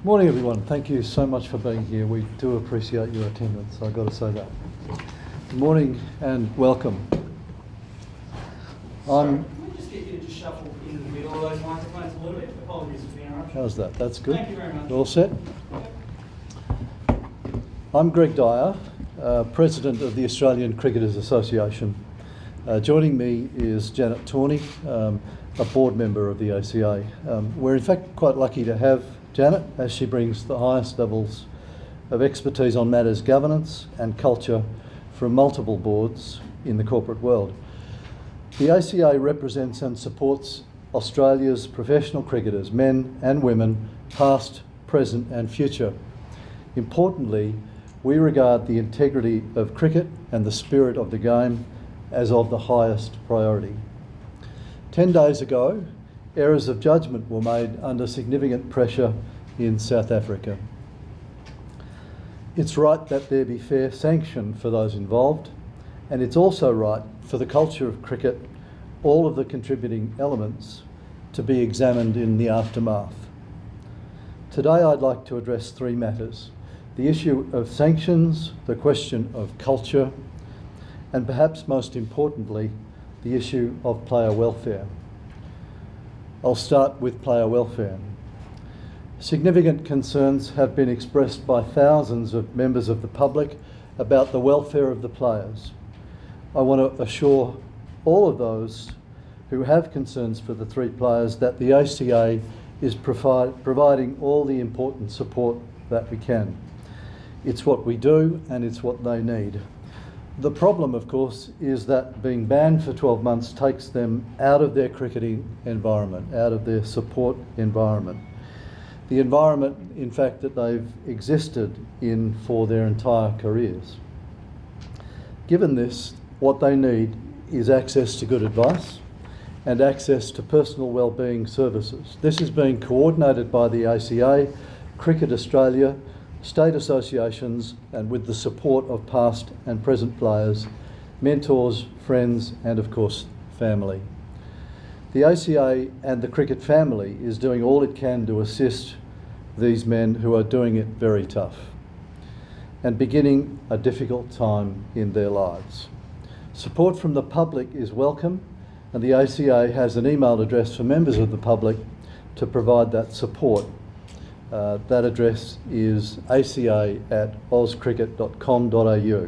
Morning everyone, thank you so much for being here. We do appreciate your attendance, I've got to say that. Good morning and welcome. Can we just get you to just shuffle into the middle of those microphones a little bit? Apologies for the interruption. How's that? That's good. Thank you very much. All set? I'm Greg Dyer, President of the Australian Cricketers Association. Joining me is Janet Torney, a board member of the ACA. We're in fact quite lucky to have Janet, as she brings the highest levels of expertise on matters governance and culture from multiple boards in the corporate world. The ACA represents and supports Australia's professional cricketers, men and women, past, present and future. Importantly, we regard the integrity of cricket and the spirit of the game as of the highest priority. 10 days ago, errors of judgment were made under significant pressure in South Africa. It's right that there be fair sanction for those involved, and it's also right for the culture of cricket, all of the contributing elements, to be examined in the aftermath. Today I'd like to address three matters: the issue of sanctions, the question of culture, and perhaps most importantly, the issue of player welfare. I'll start with player welfare. Significant concerns have been expressed by thousands of members of the public about the welfare of the players. I want to assure all of those who have concerns for the three players that the ACA is providing all the important support that we can. It's what we do and it's what they need. The problem, of course, is that being banned for 12 months takes them out of their cricketing environment, out of their support environment. The environment, in fact, that they've existed in for their entire careers. Given this, what they need is access to good advice and access to personal wellbeing services. This is being coordinated by the ACA, Cricket Australia, state associations, and with the support of past and present players, mentors, friends, and of course, family. The ACA and the cricket family is doing all it can to assist these men who are doing it very tough and beginning a difficult time in their lives. Support from the public is welcome, and the ACA has an email address for members of the public to provide that support. That address is aca@auscricket.com.au.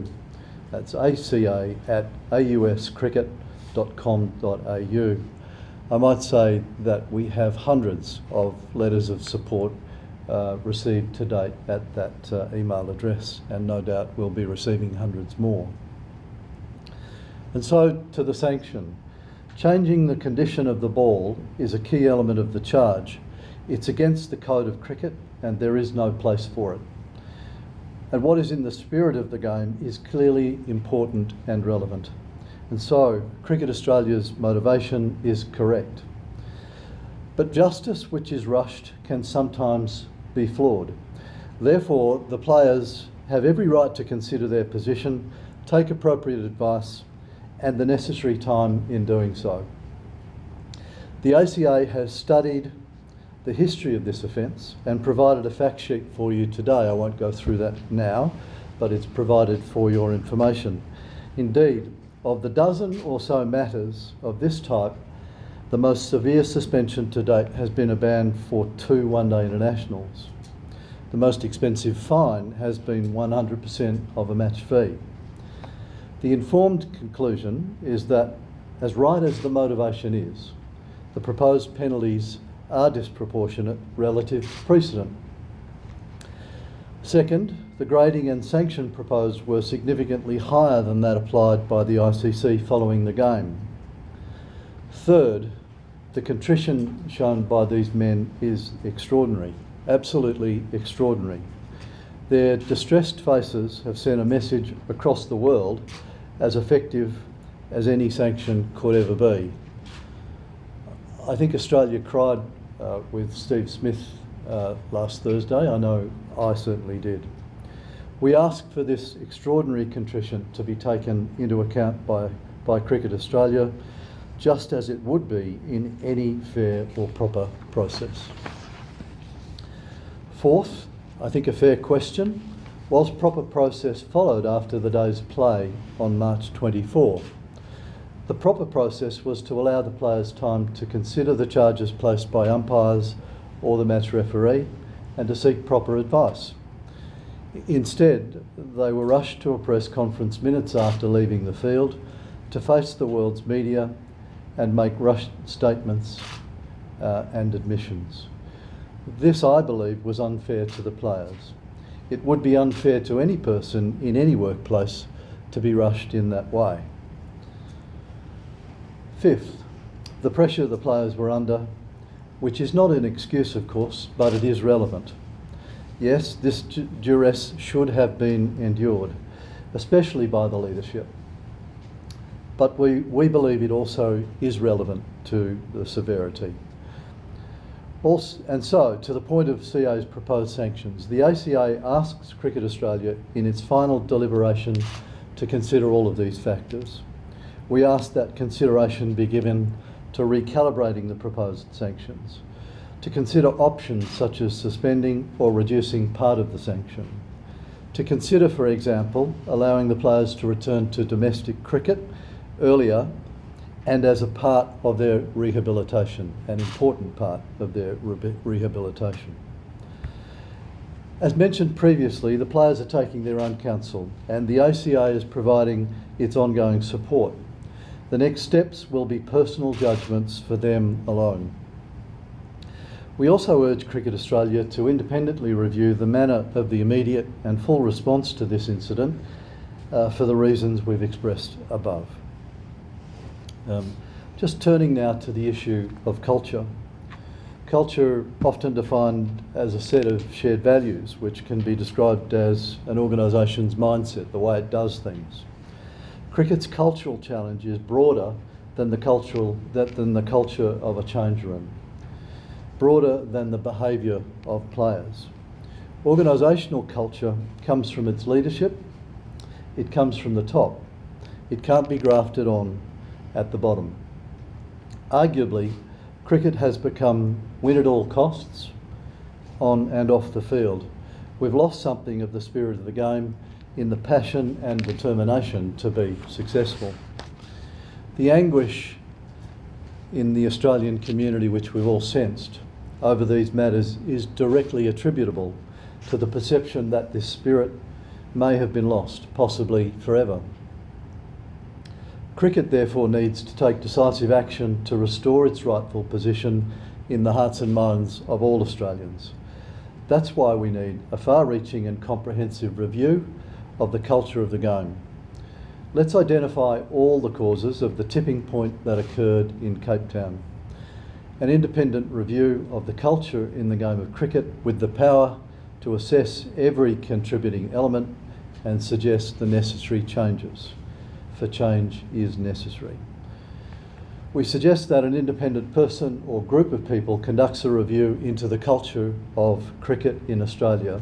That's aca@auscricket.com.au. I might say that we have hundreds of letters of support received to date at that email address, and no doubt we'll be receiving hundreds more. And so to the sanction. Changing the condition of the ball is a key element of the charge. It's against the code of cricket and there is no place for it. And what is in the spirit of the game is clearly important and relevant. And so Cricket Australia's motivation is correct. But justice which is rushed can sometimes be flawed. Therefore, the players have every right to consider their position, take appropriate advice, and the necessary time in doing so. The ACA has studied the history of this offence and provided a fact sheet for you today. I won't go through that now, but it's provided for your information. Indeed, of the dozen or so matters of this type, the most severe suspension to date has been a ban for 2 one-day internationals. The most expensive fine has been 100% of a match fee. The informed conclusion is that, as right as the motivation is, the proposed penalties are disproportionate relative to precedent. Second, the grading and sanction proposed were significantly higher than that applied by the ICC following the game. Third, the contrition shown by these men is extraordinary, absolutely extraordinary. Their distressed faces have sent a message across the world as effective as any sanction could ever be. I think Australia cried with Steve Smith last Thursday. I know I certainly did. We ask for this extraordinary contrition to be taken into account by Cricket Australia, just as it would be in any fair or proper process. Fourth, I think a fair question, was proper process followed after the day's play on March 24? The proper process was to allow the players time to consider the charges placed by umpires or the match referee and to seek proper advice. Instead, they were rushed to a press conference minutes after leaving the field to face the world's media and make rushed statements and admissions. This, I believe, was unfair to the players. It would be unfair to any person in any workplace to be rushed in that way. Fifth, the pressure the players were under, which is not an excuse, of course, but it is relevant. Yes, this duress should have been endured, especially by the leadership. But we believe it also is relevant to the severity. Also, and so, to the point of CA's proposed sanctions, the ACA asks Cricket Australia in its final deliberation to consider all of these factors. We ask that consideration be given to recalibrating the proposed sanctions, to consider options such as suspending or reducing part of the sanction, to consider, for example, allowing the players to return to domestic cricket earlier and as a part of their rehabilitation, an important part of their rehabilitation. As mentioned previously, the players are taking their own counsel and the ACA is providing its ongoing support. The next steps will be personal judgments for them alone. We also urge Cricket Australia to independently review the manner of the immediate and full response to this incident for the reasons we've expressed above. Just turning now to the issue of culture. Culture, often defined as a set of shared values, which can be described as an organisation's mindset, the way it does things. Cricket's cultural challenge is broader than the culture of a change room, broader than the behaviour of players. Organisational culture comes from its leadership, it comes from the top. It can't be grafted on at the bottom. Arguably, cricket has become win at all costs on and off the field. We've lost something of the spirit of the game in the passion and determination to be successful. The anguish in the Australian community, which we've all sensed over these matters, is directly attributable to the perception that this spirit may have been lost, possibly forever. Cricket therefore needs to take decisive action to restore its rightful position in the hearts and minds of all Australians. That's why we need a far-reaching and comprehensive review of the culture of the game. Let's identify all the causes of the tipping point that occurred in Cape Town. An independent review of the culture in the game of cricket with the power to assess every contributing element and suggest the necessary changes, for change is necessary. We suggest that an independent person or group of people conducts a review into the culture of cricket in Australia.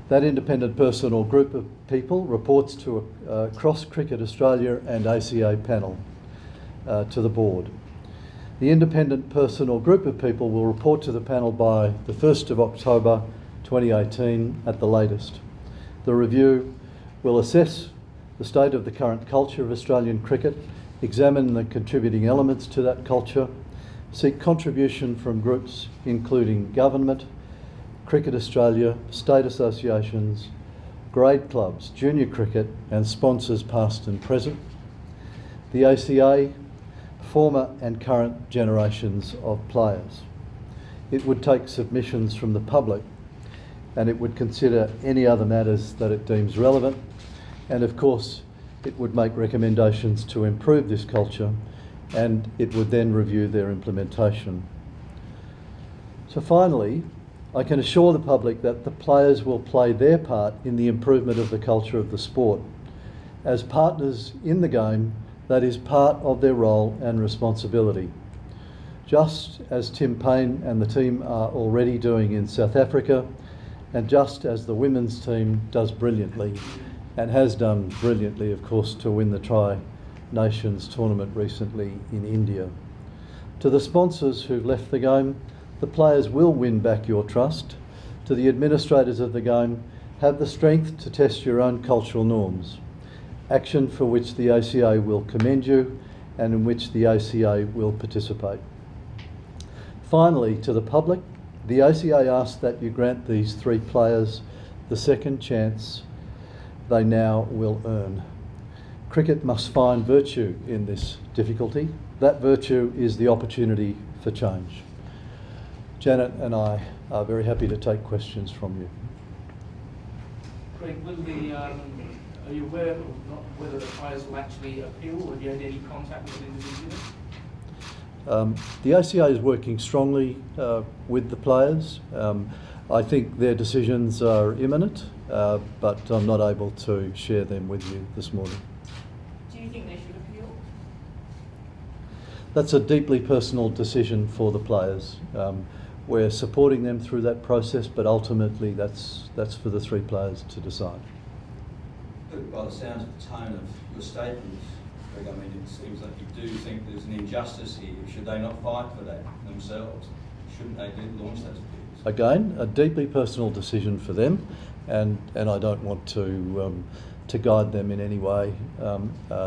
That independent person or group of people reports to a Cross Cricket Australia and ACA panel to the board. The independent person or group of people will report to the panel by the 1st of October 2018 at the latest. The review will assess the state of the current culture of Australian cricket, examine the contributing elements to that culture, seek contribution from groups including government, Cricket Australia, state associations, grade clubs, junior cricket and sponsors past and present, the ACA, former and current generations of players. It would take submissions from the public and it would consider any other matters that it deems relevant, and of course it would make recommendations to improve this culture and it would then review their implementation. So finally, I can assure the public that the players will play their part in the improvement of the culture of the sport. As partners in the game, that is part of their role and responsibility. Just as Tim Payne and the team are already doing in South Africa, and just as the women's team does brilliantly, and has done brilliantly, of course, to win the Tri-Nations tournament recently in India. To the sponsors who've left the game, the players will win back your trust To the administrators of the game, have the strength to test your own cultural norms, action for which the ACA will commend you and in which the ACA will participate. Finally, to the public, the ACA asks that you grant these 3 players the second chance they now will earn. Cricket must find virtue in this difficulty. That virtue is the opportunity for change. Janet and I are very happy to take questions from you. Greg, are you aware of whether the players will actually appeal, or have you had any contact with individuals? The ACA is working strongly with the players. I think their decisions are imminent, but I'm not able to share them with you this morning. Do you think they should appeal? That's a deeply personal decision for the players. We're supporting them through that process, but ultimately that's for the 3 players to decide. But by the sounds of the tone of your statement, Greg, I mean, it seems like you do think there's an injustice here. Should they not fight for that themselves? Shouldn't they launch those appeals? Again, a deeply personal decision for them, and I don't want to guide them in any way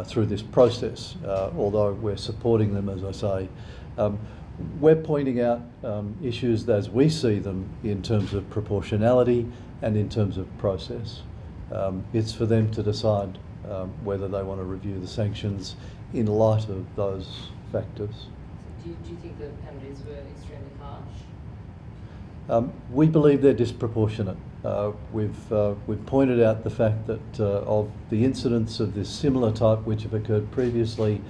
through this process, although we're supporting them, as I say. We're pointing out issues as we see them in terms of proportionality and in terms of process. It's for them to decide whether they want to review the sanctions in light of those factors. So do you think the penalties were extremely harsh? We believe they're disproportionate. We've pointed out the fact that of the incidents of this similar type which have occurred previously,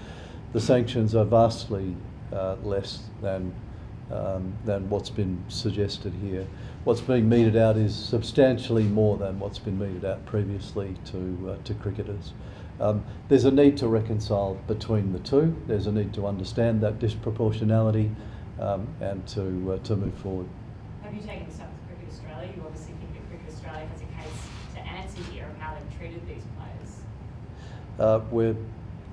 the sanctions are vastly less than what's been suggested here. What's being meted out is substantially more than what's been meted out previously to cricketers. There's a need to reconcile between the two. There's a need to understand that disproportionality and to move forward. Have you taken this up with Cricket Australia? You obviously think that Cricket Australia has a case to answer here of how they've treated these players. We're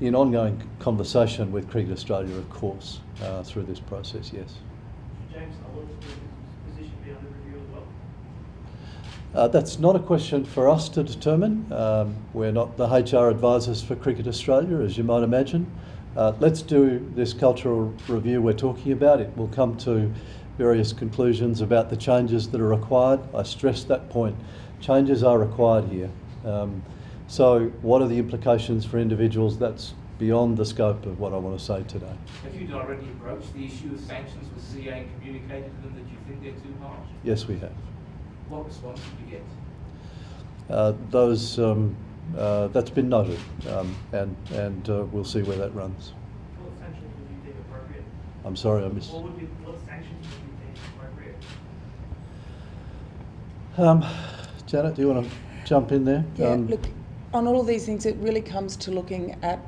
in ongoing conversation with Cricket Australia, of course, through this process, yes. James, will his position be under review as well? That's not a question for us to determine. We're not the HR advisors for Cricket Australia, as you might imagine. Let's do this cultural review we're talking about. It will come to various conclusions about the changes that are required. I stress that point. Changes are required here. So what are the implications for individuals? That's beyond the scope of what I want to say today. Have you directly broached the issue of sanctions with CA and communicated to them that you think they're too harsh? Yes, we have. What response did you get? That's been noted, and we'll see where that runs. What sanctions would you think appropriate? I'm sorry, I missed. What sanctions would you think appropriate? Janet, do you want to jump in there? Yeah, look, on all of these things, it really comes to looking at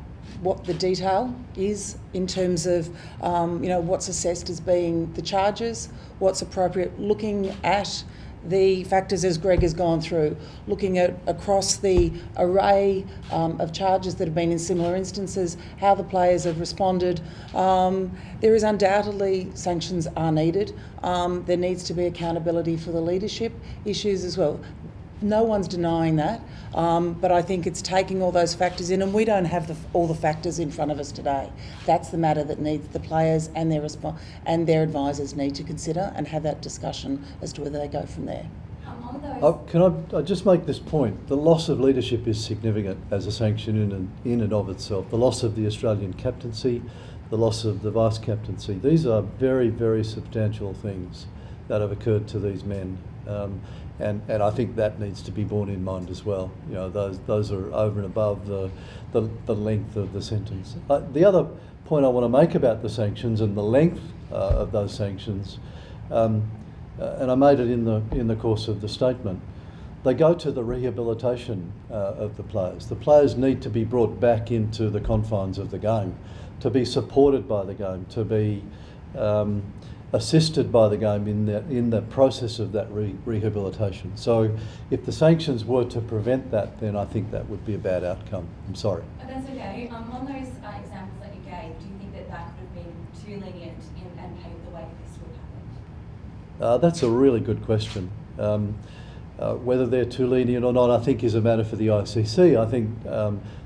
what the detail is in terms of, what's assessed as being the charges, what's appropriate, looking at the factors as Greg has gone through, looking at across the array of charges that have been in similar instances, how the players have responded. There is undoubtedly sanctions are needed. There needs to be accountability for the leadership issues as well. No one's denying that, but I think it's taking all those factors in, and we don't have all the factors in front of us today. That's the matter that needs the players and their advisors need to consider and have that discussion as to whether they go from there. Can I just make this point? The loss of leadership is significant as a sanction in and of itself. The loss of the Australian captaincy, the loss of the vice captaincy. These are very, very substantial things that have occurred to these men. And I think that needs to be borne in mind as well. You know, those are over and above the length of the sentence. The other point I want to make about the sanctions and the length of those sanctions, and I made it in the course of the statement, they go to the rehabilitation of the players. The players need to be brought back into the confines of the game, to be supported by the game, to be assisted by the game in the process of that rehabilitation. So if the sanctions were to prevent that, then I think that would be a bad outcome. I'm sorry. That's okay. On those examples that you gave, do you think that could have been too lenient and paved the way for this to have happened? That's a really good question. Whether they're too lenient or not, I think, is a matter for the ICC. I think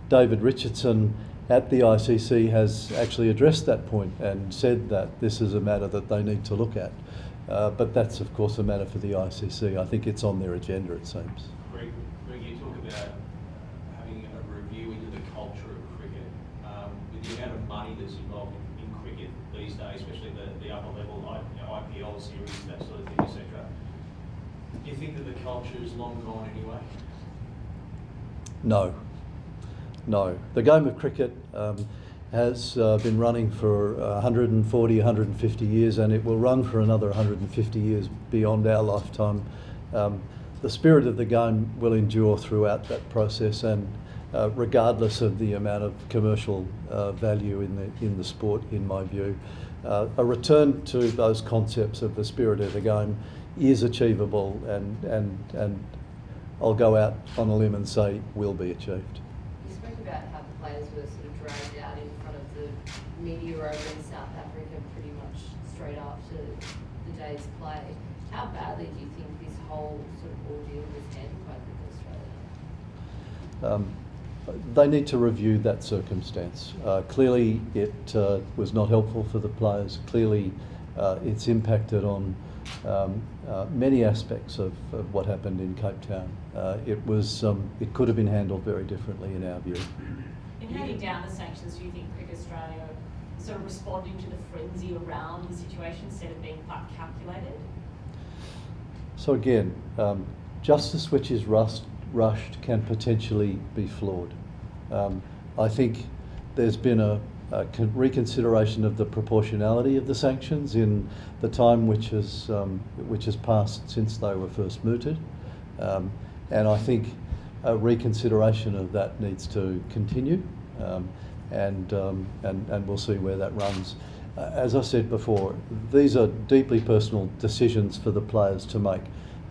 David Richardson at the ICC has actually addressed that point and said that this is a matter that they need to look at. But that's, of course, a matter for the ICC. I think it's on their agenda, it seems. Greg, you talk about having a review into the culture of cricket. With the amount of money that's involved in cricket these days, especially the upper level, IPL series, that sort of thing, etc. Do you think that the culture is long gone anyway? No. The game of cricket has been running for 140, 150 years, and it will run for another 150 years beyond our lifetime. The spirit of the game will endure throughout that process, and regardless of the amount of commercial value in the sport, in my view. A return to those concepts of the spirit of the game is achievable, and I'll go out on a limb and say will be achieved. You spoke about how the players were sort of dragged out in front of the media over in South Africa pretty much straight after the day's play. How badly do you think this whole sort of ordeal was handled by Cricket Australia? They need to review that circumstance. Clearly it was not helpful for the players. Clearly it's impacted on many aspects of what happened in Cape Town. It could have been handled very differently in our view. In handing down the sanctions, do you think Cricket Australia sort of responding to the frenzy around the situation instead of being quite calculated? So again, justice which is rushed can potentially be flawed. I think there's been a reconsideration of the proportionality of the sanctions in the time which has passed since they were first mooted, and I think a reconsideration of that needs to continue, and we'll see where that runs. As I said before, these are deeply personal decisions for the players to make,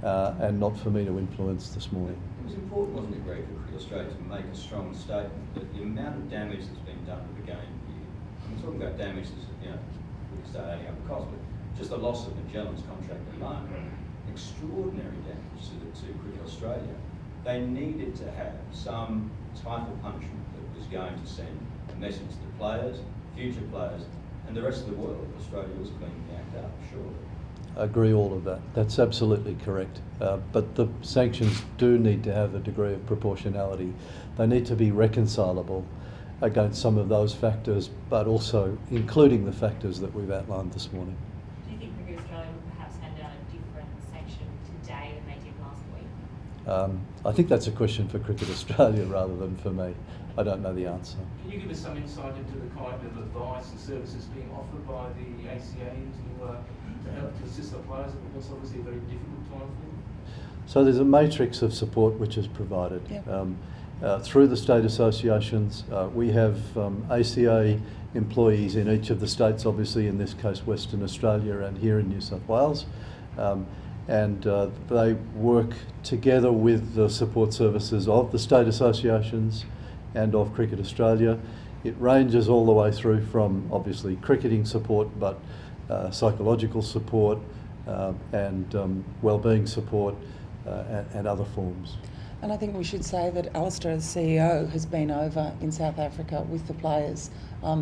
and not for me to influence this morning. It was important, wasn't it, Greg, for Cricket Australia to make a strong statement that the amount of damage that's been done to the game here, I'm talking about damage that's, we can start adding up the cost, but just the loss of Magellan's contract alone, extraordinary damage to Cricket Australia. They needed to have some type of punishment that was going to send a message to the players, future players, and the rest of the world. Australia was cleaning the act up, surely. I agree all of that. That's absolutely correct. But the sanctions do need to have a degree of proportionality. They need to be reconcilable against some of those factors, but also including the factors that we've outlined this morning. Do you think Cricket Australia would perhaps hand down a different sanction today than they did last week? I think that's a question for Cricket Australia rather than for me. I don't know the answer. Can you give us some insight into the kind of advice and services being offered by the ACA to help to assist the players? It's obviously a very difficult time for them. So there's a matrix of support which is provided. Yep. Through the state associations. We have ACA employees in each of the states, obviously in this case Western Australia and here in New South Wales. And they work together with the support services of the state associations and of Cricket Australia. It ranges all the way through from obviously cricketing support, but psychological support and wellbeing support and other forms. And I think we should say that Alistair, the CEO, has been over in South Africa with the players,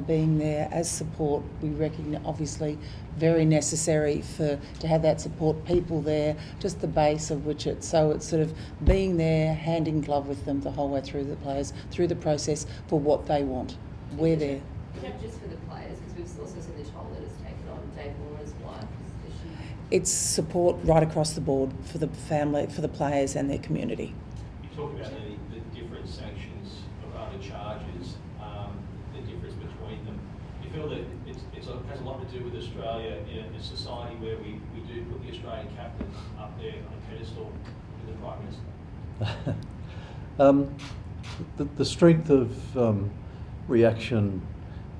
being there as support. We recognise, obviously, very necessary to have that support, people there, just the base of which it's sort of being there, hand in glove with them the whole way through the players, through the process for what they want. We're there. Not just for the players, because we've also seen the toll that it's taken on Dave Warner's wife. It's support right across the board for the family, for the players and their community. You talk about the different sanctions of other charges, the difference between them. Do you feel that it has a lot to do with Australia in a society where we do put the Australian captain up there on a pedestal with the Prime Minister? The strength of reaction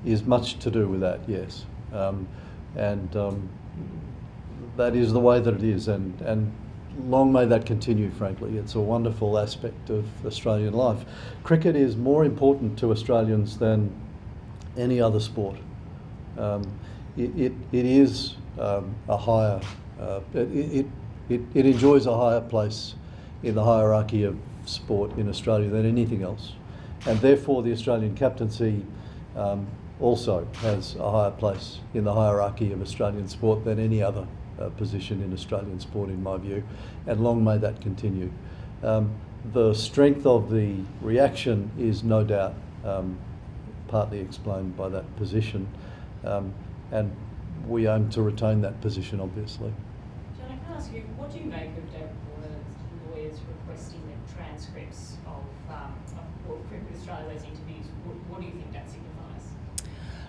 is much to do with that, yes. That is the way that it is, and long may that continue, frankly. It's a wonderful aspect of Australian life. Cricket is more important to Australians than any other sport. It is a higher, it It enjoys a higher place in the hierarchy of sport in Australia than anything else. And therefore the Australian captaincy also has a higher place in the hierarchy of Australian sport than any other position in Australian sport, in my view, and long may that continue. The strength of the reaction is no doubt partly explained by that position, and we aim to retain that position, obviously. John, I can ask you, what do you make of David Warner's lawyers requesting the transcripts of Cricket Australia, those interviews? What do you think that signifies?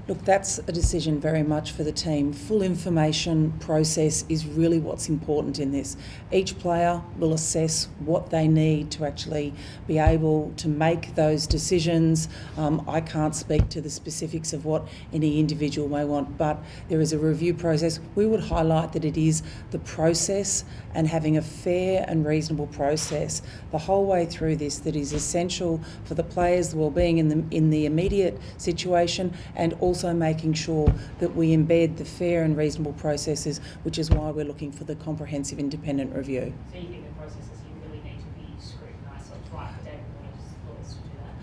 Look, that's a decision very much for the team. Full information process is really what's important in this. Each player will assess what they need to actually be able to make those decisions. I can't speak to the specifics of what any individual may want, but there is a review process. We would highlight that it is the process and having a fair and reasonable process the whole way through this that is essential for the players' well-being in the immediate situation, and also making sure that we embed the fair and reasonable processes, which is why we're looking for the comprehensive independent review. So you think the processes you really need to be scrutinised, so it's right for David Warner's lawyers to do that?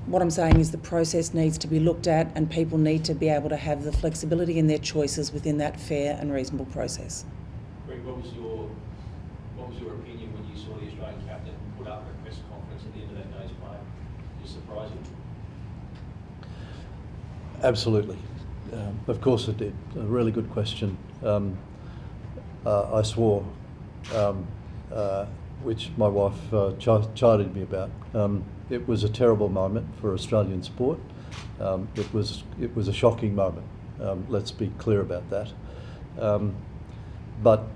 What I'm saying is the process needs to be looked at, and people need to be able to have the flexibility in their choices within that fair and reasonable process. Greg, what was your opinion when you saw the Australian captain put up a press conference at the end of that day's play? Did it surprise you? Absolutely. Of course it did. A really good question. I swore, which my wife chided me about. It was a terrible moment for Australian sport. It was a shocking moment. Let's be clear about that. But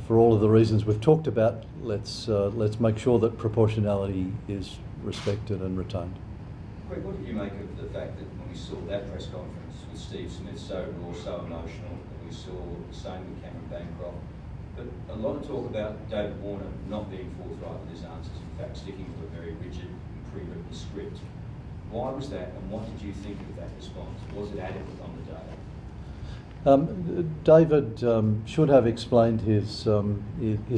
for all of the reasons we've talked about, let's make sure that proportionality is respected and retained. Greg, what did you make of the fact that when we saw that press conference with Steve Smith so raw, so emotional, that we saw the same with Cameron Bancroft, but a lot of talk about David Warner not being forthright with his answers, in fact sticking to a very rigid and pre-written script. Why was that, and what did you think of that response? Was it adequate on the day? David should have explained his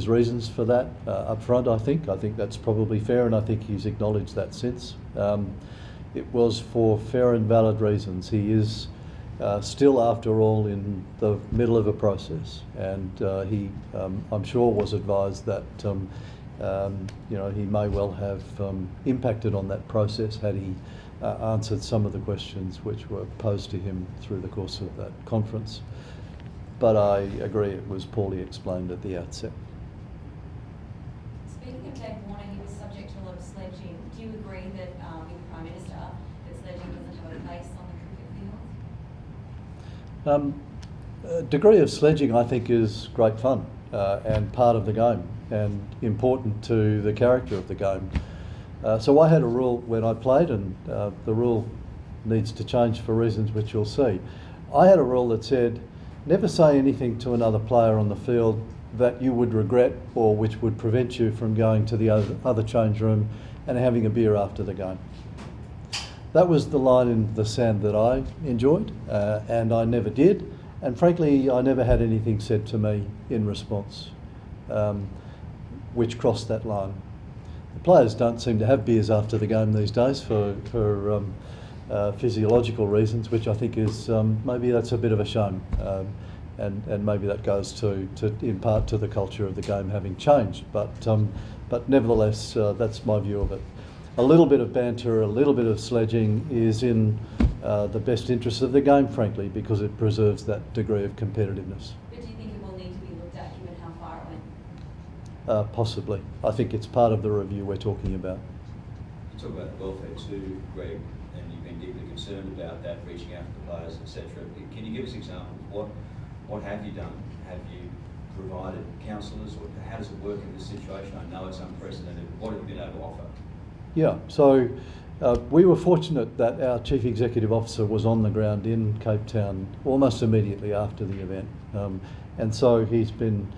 reasons for that up front, I think. I think that's probably fair, and I think he's acknowledged that since. It was for fair and valid reasons. He is still, after all, in the middle of a process, and he, I'm sure, was advised that he may well have impacted on that process had he answered some of the questions which were posed to him through the course of that conference. But I agree it was poorly explained at the outset. Speaking of Dave Warner, he was subject to a lot of sledging. Do you agree that, with the Prime Minister, that sledging doesn't have a place on the cricket field? A degree of sledging, I think, is great fun and part of the game and important to the character of the game. So I had a rule when I played, and the rule needs to change for reasons which you'll see. I had a rule that said, never say anything to another player on the field that you would regret or which would prevent you from going to the other change room and having a beer after the game. That was the line in the sand that I enjoyed, and I never did. And frankly, I never had anything said to me in response which crossed that line. The players don't seem to have beers after the game these days for physiological reasons, which I think is maybe that's a bit of a shame, and maybe that goes to in part to the culture of the game having changed. But nevertheless, that's my view of it. A little bit of banter, a little bit of sledging is in the best interest of the game, frankly, because it preserves that degree of competitiveness. But do you think it will need to be looked at given how far it went? Possibly. I think it's part of the review we're talking about. You talk about welfare too, Greg, and you've been deeply concerned about that, reaching out to the players, etc. Can you give us examples? What have you done? Have you provided counsellors, or how does it work in this situation? I know it's unprecedented. What have you been able to offer? Yeah, so we were fortunate that our Chief Executive Officer was on the ground in Cape Town almost immediately after the event. And so he's been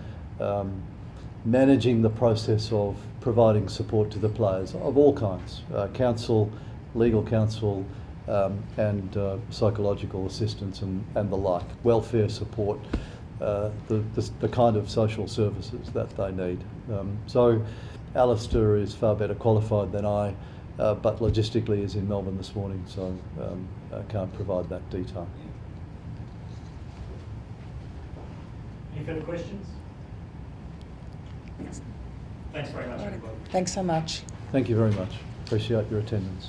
managing the process of providing support to the players of all kinds, counsel, legal counsel, and psychological assistance and the like, welfare support. the kind of social services that they need. So Alistair is far better qualified than I, but logistically is in Melbourne this morning, so I can't provide that detail. Any further questions? Thanks very much, everybody. Thanks so much. Thank you very much. Appreciate your attendance.